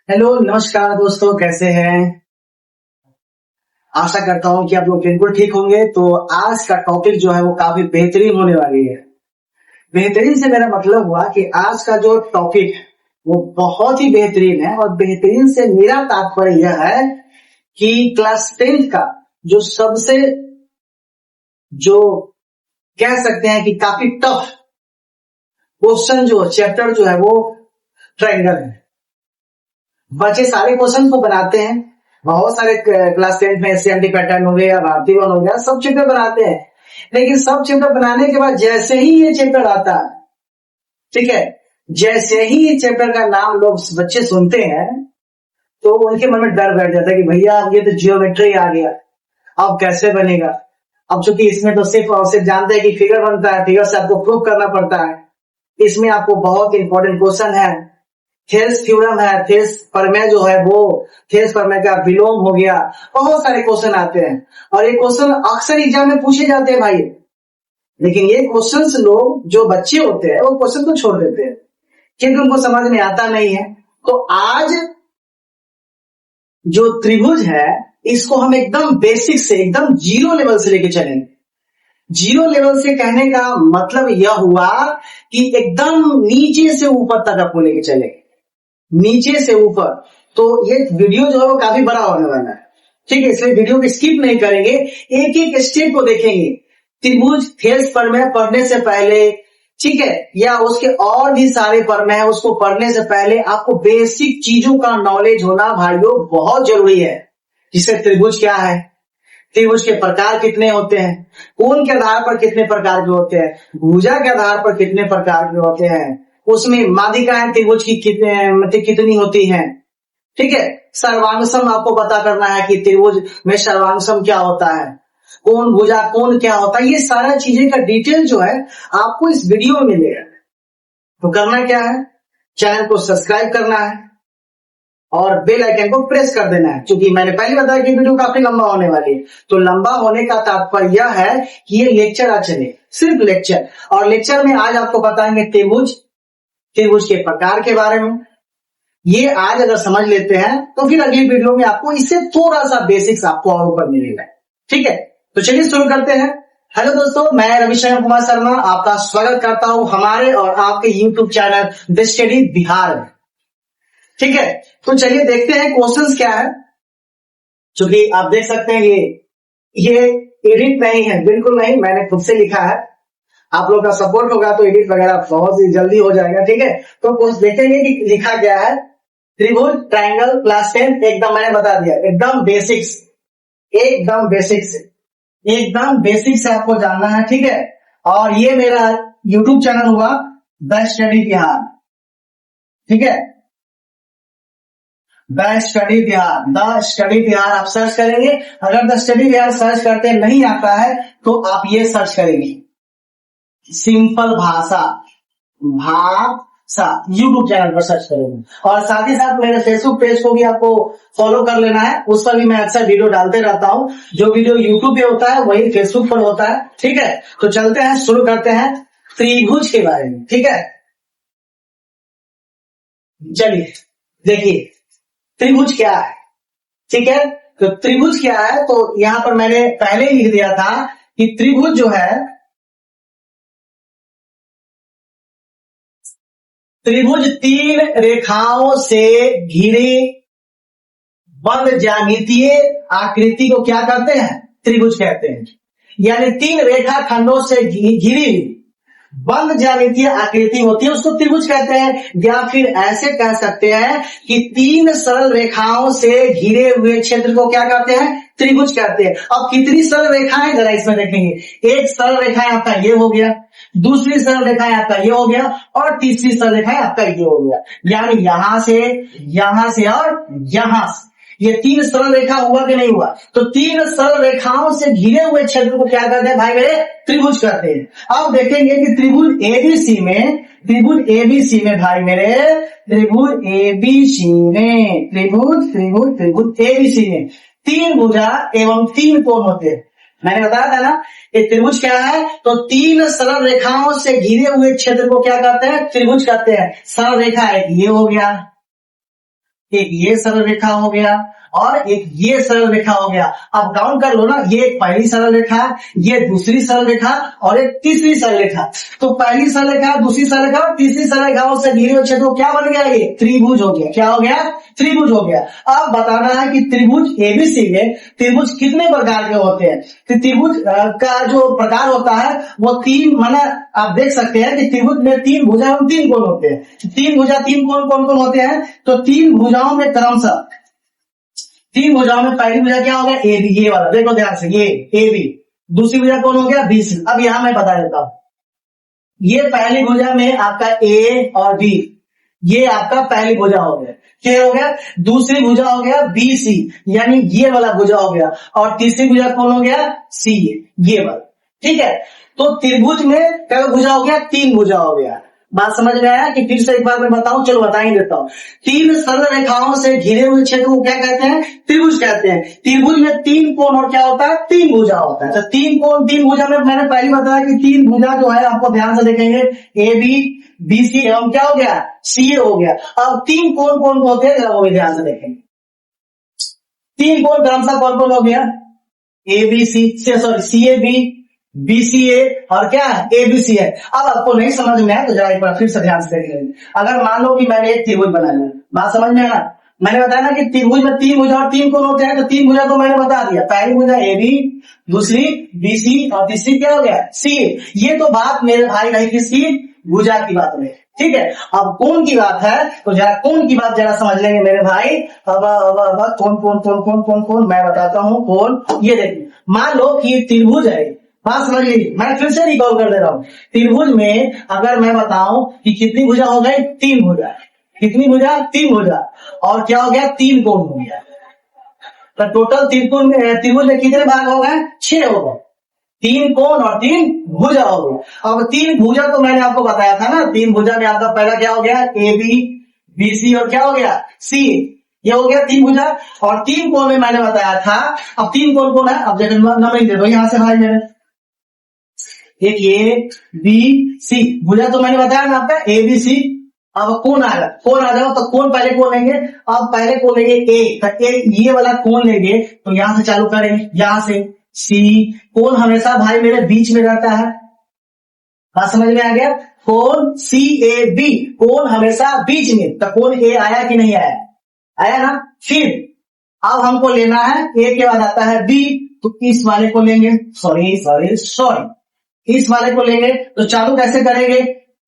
Hello नमस्कार दोस्तों, कैसे हैं? आशा करता हूं कि आप लोग बिल्कुल ठीक होंगे। तो आज का टॉपिक जो है वो काफी बेहतरीन होने वाली है। बेहतरीन से मेरा मतलब हुआ कि आज का जो टॉपिक है वो बहुत ही बेहतरीन है, और बेहतरीन से मेरा तात्पर्य यह है कि क्लास 10th का जो सबसे जो कह सकते हैं कि काफी टफ क्वेश्चन जो चैप्टर जो है वो ट्रायंगल है। बच्चे सारे क्वेश्चन को बनाते हैं, बहुत सारे क्लास 10th में एससीईआरटी पैटर्न हो गया, भारतीय वन हो गया, सब चैप्टर बनाते हैं। लेकिन सब चैप्टर बनाने के बाद जैसे ही ये चैप्टर आता है, ठीक है, जैसे ही ये चैप्टर का नाम लोग बच्चे सुनते हैं तो उनके मन में डर बैठ जाता है कि भैया अब ये तो जियोमेट्री आ गया, अब कैसे बनेगा। अब चूंकि इसमें तो सिर्फ और सिर्फ जानते हैं कि फिगर बनता है, फिगर से आपको प्रूव करना पड़ता है। इसमें आपको बहुत इंपॉर्टेंट क्वेश्चन है, थेल्स थ्योरम है, थेल्स प्रमेय जो है वो, थेल्स प्रमेय का विलोम हो गया, बहुत सारे क्वेश्चन आते हैं और ये क्वेश्चन अक्सर एग्जाम में पूछे जाते हैं भाई। लेकिन ये क्वेश्चंस लोग जो बच्चे होते हैं वो क्वेश्चन को छोड़ देते हैं क्योंकि उनको समझ में आता नहीं है। तो आज जो त्रिभुज है इसको हम एकदम बेसिक से, एकदम जीरो लेवल से लेके चलेंगे। जीरो लेवल से कहने का मतलब यह हुआ कि एकदम नीचे से ऊपर तक आपको लेके चलेंगे, नीचे से ऊपर। तो ये वीडियो जो है वो काफी बड़ा होने वाला है, ठीक है, इसलिए वीडियो को स्किप नहीं करेंगे, एक एक स्टेप को देखेंगे। त्रिभुज थेल्स प्रमेय पढ़ने से पहले, ठीक है, या उसके और भी सारे प्रमेय है उसको पढ़ने से पहले आपको बेसिक चीजों का नॉलेज होना भाइयों बहुत जरूरी है। जिससे त्रिभुज क्या है, त्रिभुज के प्रकार कितने होते हैं, कोण के आधार पर कितने प्रकार के होते हैं, भुजा के आधार पर कितने प्रकार के होते हैं, उसमें माध्यिकाएं त्रिभुज की कितनी होती हैं, ठीक है। सर्वांगसम आपको पता करना है कि त्रिभुज में सर्वांगसम क्या होता है, कोण भुजा कोण क्या होता है, ये सारा चीजें का डिटेल जो है आपको इस वीडियो में मिलेगा। तो करना क्या है, चैनल को सब्सक्राइब करना है और बेल आइकन को प्रेस कर देना है। क्योंकि मैंने पहले बताया कि वीडियो काफी लंबा होने वाली है, तो लंबा होने का तात्पर्य यह है कि ये लेक्चर आज चले, सिर्फ लेक्चर। और लेक्चर में आज आपको बताएंगे त्रिभुज, त्रिभुज के प्रकार के बारे में। ये आज अगर समझ लेते हैं तो फिर अगली वीडियो में आपको इससे थोड़ा सा बेसिक्स आपको और ऊपर मिलेगा, ठीक है। तो चलिए शुरू करते हैं। हेलो दोस्तों, मैं रविशंकर कुमार शर्मा आपका स्वागत करता हूं हमारे और आपके YouTube channel the study Bihar में, ठीक है। तो चलिए देखते हैं क्वेश्चंस क्या है। क्योंकि आप देख सकते हैं ये एडिट नहीं है, बिल्कुल नहीं, मैंने खुद से लिखा है। आप लोग का सपोर्ट होगा तो एडिट वगैरह बहुत ही जल्दी हो जाएगा, ठीक है। तो कुछ देखेंगे कि लिखा गया है त्रिभुज ट्रायंगल क्लास 10, एकदम मैंने बता दिया, एकदम बेसिक्स, एकदम बेसिक्स, एकदम बेसिक से आपको जानना है, ठीक है। और ये मेरा यूट्यूब चैनल हुआ द स्टडी बिहार, ठीक है, the study Bihar, the study Bihar आप सर्च करेंगे। अगर द स्टडी बिहार सर्च करते नहीं आता है तो आप ये सर्च करेंगे, सिंपल भाषा, भाषा, यूट्यूब चैनल पर सर्च करेंगे। और साथ ही साथ मेरे फेसबुक पेज को भी आपको फॉलो कर लेना है, उस पर भी मैं अक्सर वीडियो डालते रहता हूं। जो वीडियो यूट्यूब पे होता है वही फेसबुक पर होता है, ठीक है। तो चलते हैं, शुरू करते हैं त्रिभुज के बारे में, ठीक है। चलिए देखिए त्रिभुज क्या है, ठीक है। तो त्रिभुज क्या है, तो यहां पर मैंने पहले ही लिख दिया था कि त्रिभुज जो है, त्रिभुज तीन रेखाओं से घिरे बंद ज्यामितीय आकृति को क्या कहते हैं, त्रिभुज कहते हैं। यानी तीन रेखा खंडों से घिरी बंद ज्यामितीय आकृति होती है उसको त्रिभुज कहते हैं। या फिर ऐसे कह सकते हैं कि तीन सरल रेखाओं से घिरे हुए क्षेत्र को क्या कहते हैं, त्रिभुज कहते हैं। अब कितनी सरल रेखाएं जरा इसमें देखेंगे, एक सरल रेखा आपका ये हो गया, दूसरी सरल रेखा आपका ये हो गया, और तीसरी सरल रेखा आपका ये हो गया। यानी यहां से और यहां से ये तीन सरल रेखा हुआ कि नहीं हुआ। तो तीन सरल रेखाओं से घिरे हुए क्षेत्र को क्या कहते हैं भाई मेरे, त्रिभुज कहते हैं। अब देखेंगे कि त्रिभुज एबीसी में, त्रिभुज एबीसी में भाई मेरे, त्रिभुज एबीसी में, त्रिभुज एबीसी में तीन भुजा एवं तीन कोण होते हैं। मैंने बताया था ना, ये त्रिभुज क्या है, तो तीन सरल रेखाओं से घिरे हुए क्षेत्र को क्या कहते हैं, त्रिभुज कहते हैं। सरल रेखा एक ये हो गया, एक ये सरल रेखा हो गया और एक ये सरल रेखा हो गया। अब काउंट कर लो ना, ये एक पहली सरल रेखा, ये दूसरी सरल रेखा और एक तीसरी सरल रेखा। तो पहली सरल रेखा, दूसरी सरल रेखा और तीसरी सरल रेखाओं से घिरे हुए क्षेत्र को क्या बन गया? ये त्रिभुज हो गया। क्या हो गया? त्रिभुज हो गया। अब बताना है कि त्रिभुज एबीसी में त्रिभुज कितने प्रकार के होते हैं। तो त्रिभुज का जो प्रकार होता है वो तीन, माना आप देख सकते हैं कि त्रिभुज में तीन भुजा एवं तीन कोण होते हैं। तीन भुजा, तीन कोण कौन कौन होते हैं? तो तीन भुजाओं में क्रमशः, तीन भुजाओं में पहली भुजा क्या हो गया? ए बी, ये वाला देखो ध्यान से, ये ए बी। दूसरी भुजा कौन हो गया? B C. अब यहां मैं बता देता हूं, ये पहली भुजा में आपका ए और बी, ये आपका पहली भुजा हो गया। क्या हो गया? दूसरी भुजा हो गया बी सी, यानी ये वाला भुजा हो गया। और तीसरी भुजा कौन हो गया? सी, ये वाला। ठीक है, तो त्रिभुज में क्या भुजा हो गया? तीन भुजा हो गया। बात समझ में आया कि फिर से एक बार मैं बताऊं? चलो बता ही देता हूं। तीन सरल रेखाओं से घिरे हुए क्षेत्र को क्या कहते हैं? त्रिभुज कहते हैं। त्रिभुज में तीन कोण और क्या होता है? तीन भुजा होता है। तो तीन कोण, तीन भुजा में मैंने पहले बताया कि तीन भुजा जो है आपको ध्यान से देखेंगे, ए बी, बी सी एवं क्या हो गया? सी ए हो गया। अब तीन कोण कौन होते हैं, जरा वो भी ध्यान से देखेंगे। तीन कोण क्रमशः कौन कौन हो गया? A B C, sorry C A B, BCA और क्या है? एबीसी है। अब आपको नहीं समझ में आया तो जरा एक बार फिर से ध्यान से देखेंगे। अगर मान लो कि मैंने एक त्रिभुज बना लिया, बात समझ में आया? मैंने बताया ना कि त्रिभुज में तीन भुजा और तीन कोण होते हैं। तो तीन भुजा तो मैंने बता दिया, पहली भुजा ए बी, दूसरी बीसी और तीसरी क्या हो गया? सी। ये तो बात मेरे भाई नहीं, किसकी? भुजा की बात में। ठीक है, अब कोण की बात है तो जरा कोण की बात जरा समझ लेंगे मेरे भाई। अब कौन कौन कौन कौन कौन कौन मैं बताता हूं। कौन, ये देखिए, मान लो कि त्रिभुज है, बात समझ लीजिए, मैं फिर से रिकॉल कर दे रहा हूं। त्रिभुज में अगर मैं बताऊं कि कितनी भुजा हो गई? तीन भुजा। कितनी भुजा? तीन भुजा। और क्या हो गया? तीन कोण हो गया। तो टोटल त्रिभुज में कितने भाग हो गए? 6 हो गए। तीन कोण और तीन भुजा हो गए। अब तीन भुजा तो मैंने आपको बताया था ना, तीन भुजा में आपका पहला क्या हो गया? ए बी, बी सी और क्या हो गया? सी। ये हो गया तीन भुजा। और तीन कोण में मैंने बताया था, अब तीन कोण कौन है? अब जैसे नंबर दे दो यहां से भाई मेरे, एक ए बी सी भुजा तो मैंने बताया ना आपका ए बी सी। अब कोण आ जाओ, तो कोण पहले कोण लेंगे? अब पहले कोण लेंगे ए, तो ये वाला कोण लेंगे तो यहां से चालू करेंगे, यहां से सी। कोण हमेशा भाई मेरे बीच में रहता है, बात समझ में आ गया? कोण सी ए बी, कोण हमेशा बीच में। तो कोण ए आया कि नहीं आया? आया ना। फिर अब हमको लेना है, ए के बाद आता है बी, तो इस वाले को लेंगे, सॉरी इस वाले को लेंगे। तो चालू कैसे करेंगे?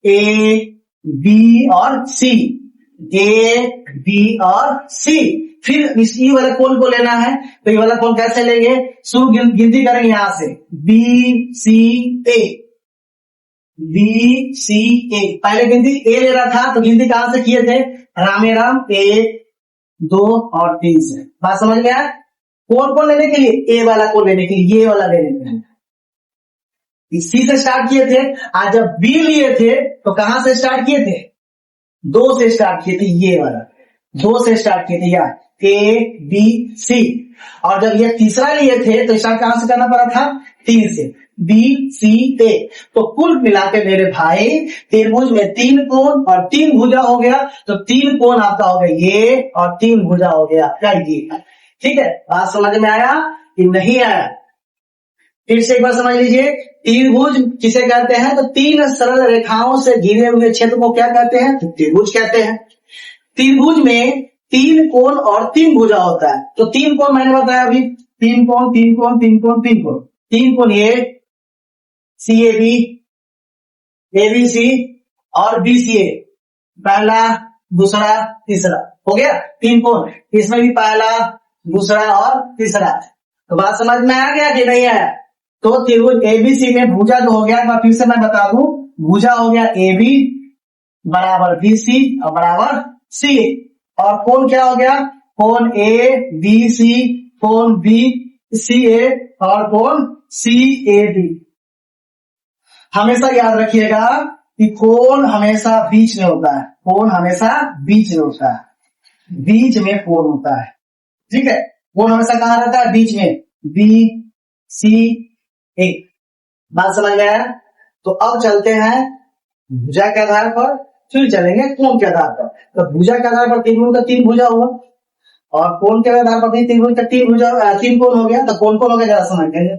ए बी और सी, ए बी और सी। फिर इस ई वाले कोण को लेना है, तो ये वाला कोण कैसे लेंगे? शुरू गिनती करेंगे यहां से, बी सी ए, बी सी ए। पहले गिनती ए ले रहा था तो गिनती कहां से किए थे? रामे राम, 1 2 और 3 से। बात समझ में आया? कोण लेने के लिए? ए वाला कोण लेने के लिए, ये वाला लेने के लिए सी से स्टार्ट किए थे। आज जब बी लिए थे तो कहां से स्टार्ट किए थे? 2 से स्टार्ट किए थे, ये वाला 2 से स्टार्ट किए थे, या ए बी सी। और जब ये तीसरा लिए थे तो स्टार्ट कहां से करना पड़ा था? 3 से, बी सी ए। तो कुल मिला के मेरे भाई त्रिभुज में तीन कोण और तीन भुजा हो गया। तो तीन कोण आपका हो गया ये और तीन भुजा हो गया क्या? ये। ठीक है, बात समझ में आया कि नहीं आया? फिर से एक बार समझ लीजिए, त्रिभुज किसे कहते हैं? तो तीन सरल रेखाओं से घिरे हुए क्षेत्र को क्या कहते हैं? तो त्रिभुज कहते हैं। त्रिभुज में तीन कोण और तीन भुजा होता है। तो तीन कोण मैंने बताया अभी, तीन कोण, तीन कोण, तीन कोण, तीन कोण। तीन कोण ये सी ए बी, ए बी सी और बी सी ए, पहला दूसरा तीसरा, हो गया तीन कोण। इसमें भी पहला दूसरा और तीसरा। तो बात समझ में आ गया कि नहीं आया? तो त्रिभुज एबीसी में भुजा जो हो गया, फिर से मैं बता दूं, भुजा हो गया ए बी बराबर बी सी और बराबर सी। और कोण क्या हो गया? कोण ए बी सी, कोण बी सी ए और कोण सी ए डी। हमेशा याद रखिएगा कि कोण हमेशा बीच में होता है, कोण हमेशा बीच में होता है, बीच में कोण होता है। ठीक है, कोण हमेशा कहां रहता है? बीच में, बी सी ए। बात समझ में आया? तो अब चलते हैं भुजा के आधार पर। फिर चलेंगे कोण के आधार पर। तो भुजा के आधार पर त्रिभुज का तीन भुजा हुआ और कोण के आधार पर भी त्रिभुज का तीन कोण हो गया। तो कौन कौन हो गया जरा समझ लेंगे।